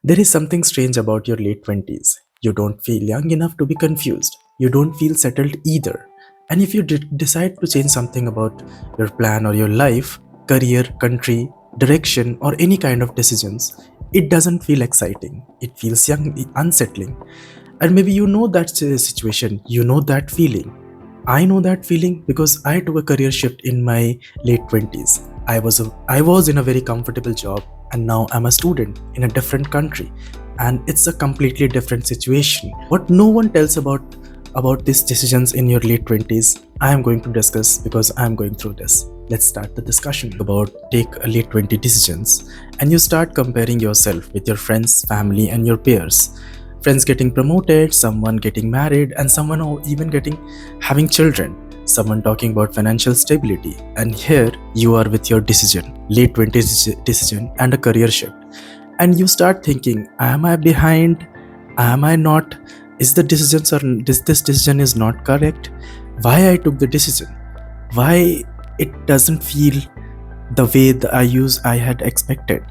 There is something strange about your late 20s. You don't feel young enough to be confused. You don't feel settled either. And if you decide to change something about your plan or your life, career, country, direction, or any kind of decisions, it doesn't feel exciting. It feels young, unsettling. And maybe you know that situation, you know that feeling. I know that feeling because I took a career shift in my late 20s. I was in a very comfortable job, and now I'm a student in a different country, and it's a completely different situation. What no one tells about these decisions in your late 20s, I am going to discuss because I am going through this. Let's start the discussion about take a late 20 decisions, and you start comparing yourself with your friends, family, and your peers. Friends getting promoted, someone getting married, and someone even getting having children. Someone talking about financial stability, and here you are with your decision, late 20s decision, and a career shift. And you start thinking, am I behind? Am I not? Is the decisions or this decision is not correct? Why I took the decision? Why it doesn't feel the way that I had expected?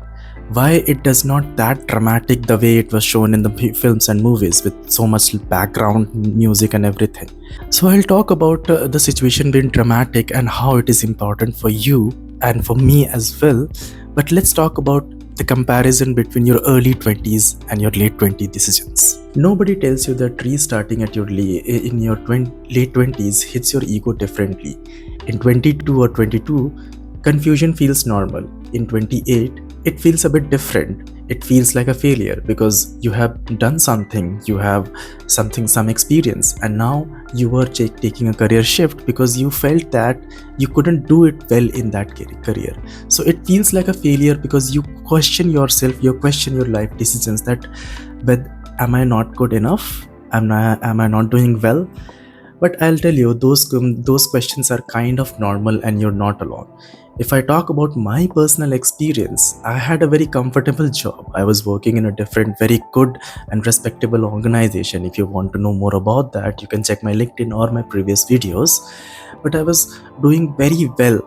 Why it does not that dramatic the way it was shown in the films and movies with so much background music and everything? So I'll talk about the situation being dramatic and how it is important for you and for me as well. But let's talk about the comparison between your early 20s and your late 20 decisions. Nobody tells you that restarting at your in your late 20s hits your ego differently. In 22 or 22, confusion feels normal. In 28, it feels a bit different. It feels like a failure because you have done something, you have some experience, and now you are taking a career shift because you felt that you couldn't do it well in that career. So it feels like a failure because you question yourself, you question your life decisions, that but am I not good enough? Am I not doing well? But I'll tell you, those questions are kind of normal, and you're not alone. If I talk about my personal experience, I had a very comfortable job. I was working in a different, very good and respectable organization. If you want to know more about that, you can check my LinkedIn or my previous videos. But I was doing very well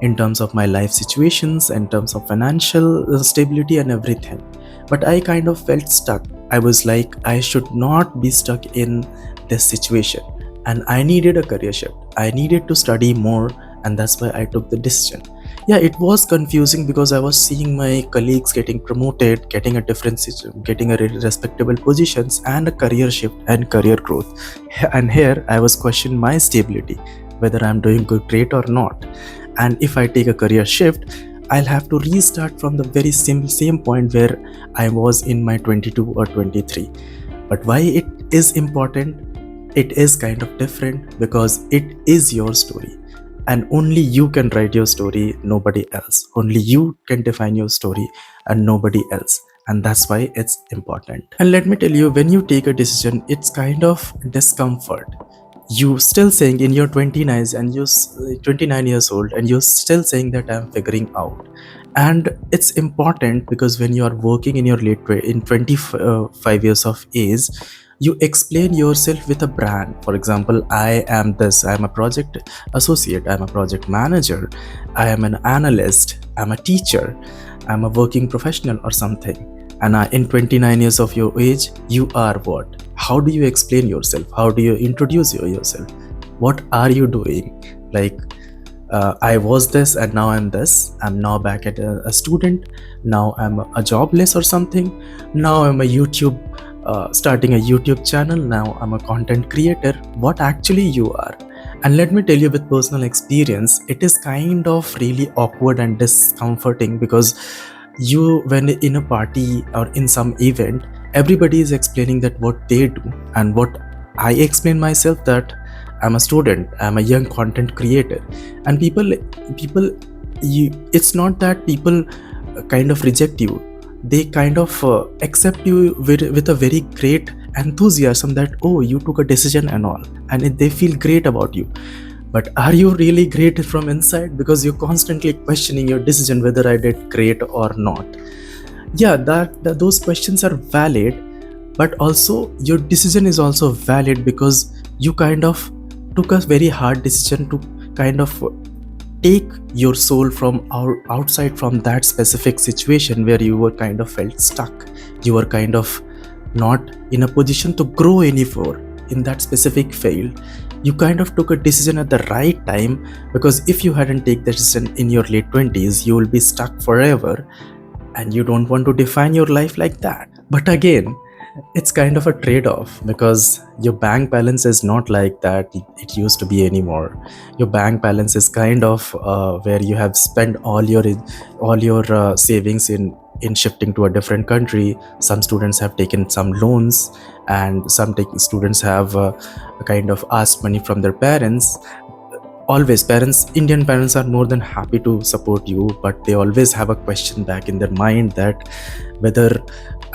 in terms of my life situations, in terms of financial stability and everything. But I kind of felt stuck. I was like, I should not be stuck in this situation. And I needed a career shift. I needed to study more, and that's why I took the decision. Yeah, it was confusing because I was seeing my colleagues getting promoted, getting a different getting a respectable positions and a career shift and career growth. And here I was questioning my stability, whether I'm doing good great or not. And if I take a career shift, I'll have to restart from the very same point where I was in my 22 or 23. But why it is important? It is kind of different because it is your story, and only you can write your story, nobody else. Only you can define your story and nobody else, and that's why it's important. And let me tell you, when you take a decision, it's kind of discomfort. You still saying in your 29s and you're 29 years old, and you're still saying that I'm figuring out. And it's important because when you are working in your in 25 years of age, you explain yourself with a brand. For example, I am this, I am a project associate, I am a project manager, I am an analyst, I'm a teacher, I'm a working professional or something. And in 29 years of your age, you are what? How do you explain yourself? How do you introduce yourself? What are you doing? Like, I was this and now I'm this. I'm now back at a student. Now I'm a jobless or something. Now I'm a starting a YouTube channel. Now I'm a content creator. What actually you are? And let me tell you, with personal experience, it is kind of really awkward and discomforting because when in a party or in some event, everybody is explaining that what they do, and what I explain myself that I'm a student, I'm a young content creator. And it's not that people kind of reject you. They kind of accept you with a very great enthusiasm that, oh, you took a decision and all, and they feel great about you. But are you really great from inside? Because you're constantly questioning your decision, whether I did great or not. Yeah, those questions are valid, but also your decision is also valid because you kind of took a very hard decision to kind of take your soul from outside from that specific situation where you were kind of felt stuck, you were kind of not in a position to grow anymore in that specific field. You kind of took a decision at the right time, because if you hadn't taken the decision in your late 20s, you will be stuck forever, and you don't want to define your life like that. But again, it's kind of a trade-off, because your bank balance is not like that it used to be anymore. Your bank balance is kind of where you have spent all your savings in shifting to a different country. Some students have taken some loans, and students have kind of asked money from their parents. Always, Indian parents are more than happy to support you, but they always have a question back in their mind that whether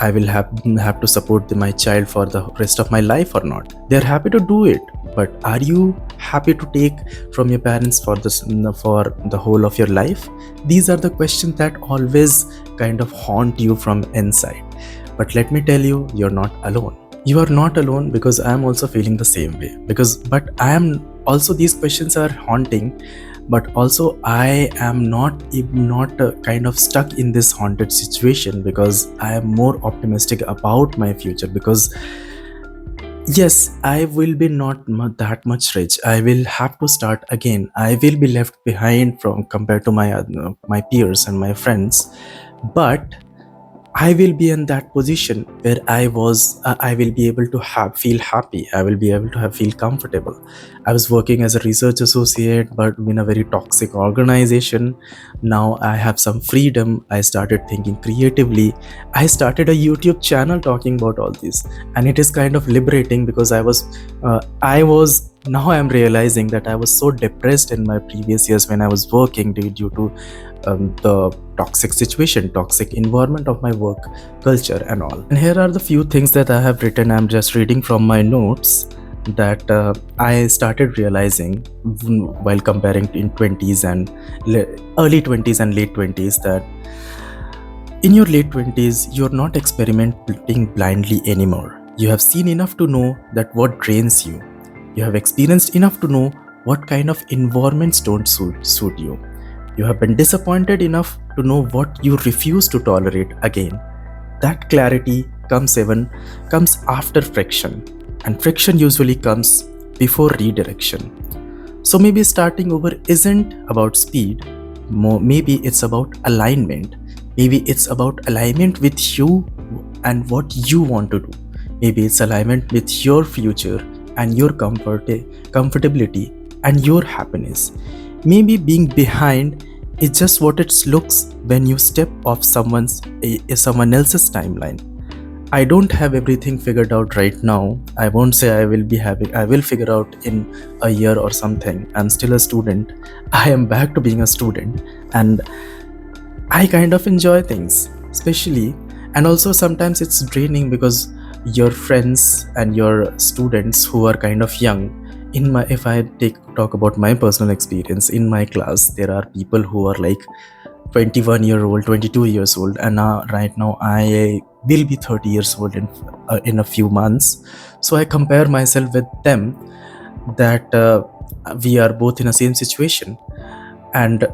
I will have to support my child for the rest of my life or not. They're happy to do it, but are you happy to take from your parents for for the whole of your life? These are the questions that always kind of haunt you from inside. But let me tell you, you're not alone. You are not alone, because I am also feeling the same way. But I am also, these questions are haunting, but also I am not kind of stuck in this haunted situation, because I am more optimistic about my future. Because yes, I will be not that much rich, I will have to start again, I will be left behind from compared to my peers and my friends. But I will be in that position where I will be able to feel happy. I will be able to feel comfortable. I was working as a research associate, but in a very toxic organization. Now I have some freedom. I started thinking creatively. I started a YouTube channel talking about all this, and it is kind of liberating, because now I am realizing that I was so depressed in my previous years when I was working due to the toxic situation, toxic environment of my work culture and all. And here are the few things that I have written. I'm just reading from my notes that I started realizing while comparing in 20s and early 20s and late 20s, that in your late 20s, you're not experimenting blindly anymore. You have seen enough to know that what drains you. You have experienced enough to know what kind of environments don't suit you. You have been disappointed enough to know what you refuse to tolerate again. That clarity comes after friction, and friction usually comes before redirection. So maybe starting over isn't about speed. Maybe it's about alignment. Maybe it's about alignment with you and what you want to do. Maybe it's alignment with your future and your comfortability and your happiness. Maybe being behind is just what it looks when you step off someone else's timeline. I don't have everything figured out right now. I won't say I will figure out in a year or something. I'm still a student. I am back to being a student, and I kind of enjoy things, especially, and also sometimes it's draining, because your friends and your students who are kind of young, if I talk about my personal experience, in my class there are people who are like 21-year-old, 22 years old, and right now I will be 30 years old in a few months. So I compare myself with them, that we are both in the same situation. And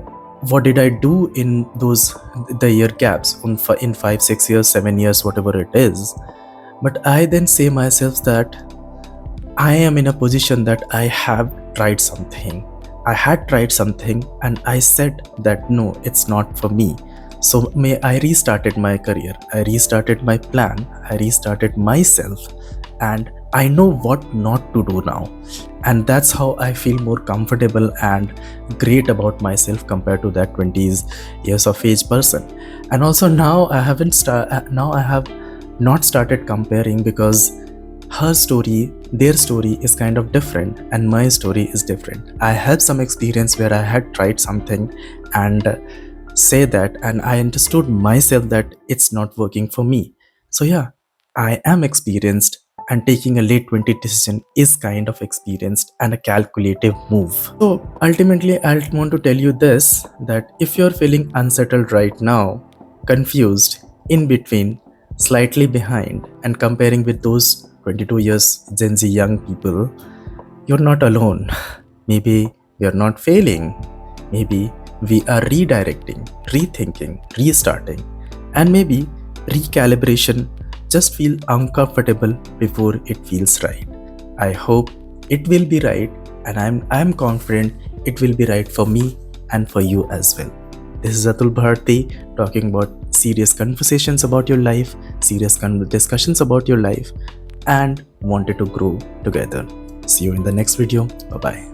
what did I do in the year gaps, in 5 6 years, 7 years, whatever it is? But I then say myself that I am in a position that I have tried something. I had tried something, and I said that no, it's not for me. So I restarted my career, I restarted my plan, I restarted myself, and I know what not to do now. And that's how I feel more comfortable and great about myself compared to that 20s years of age person. And also now I have not started comparing, because their story is kind of different and my story is different. I had some experience where I had tried something and say that, and I understood myself that it's not working for me. So yeah, I am experienced, and taking a late 20 decision is kind of experienced and a calculative move. So ultimately, I want to tell you this, that if you're feeling unsettled right now, confused, in between, slightly behind, and comparing with those 22 years Gen Z young people, you're not alone. Maybe you're not failing. Maybe we are redirecting, rethinking, restarting, and maybe recalibration just feel uncomfortable before it feels right. I hope it will be right, and I'm confident it will be right for me and for you as well. This is Atul Bharti talking about serious conversations about your life, serious discussions about your life, and wanted to grow together. See you in the next video. Bye bye.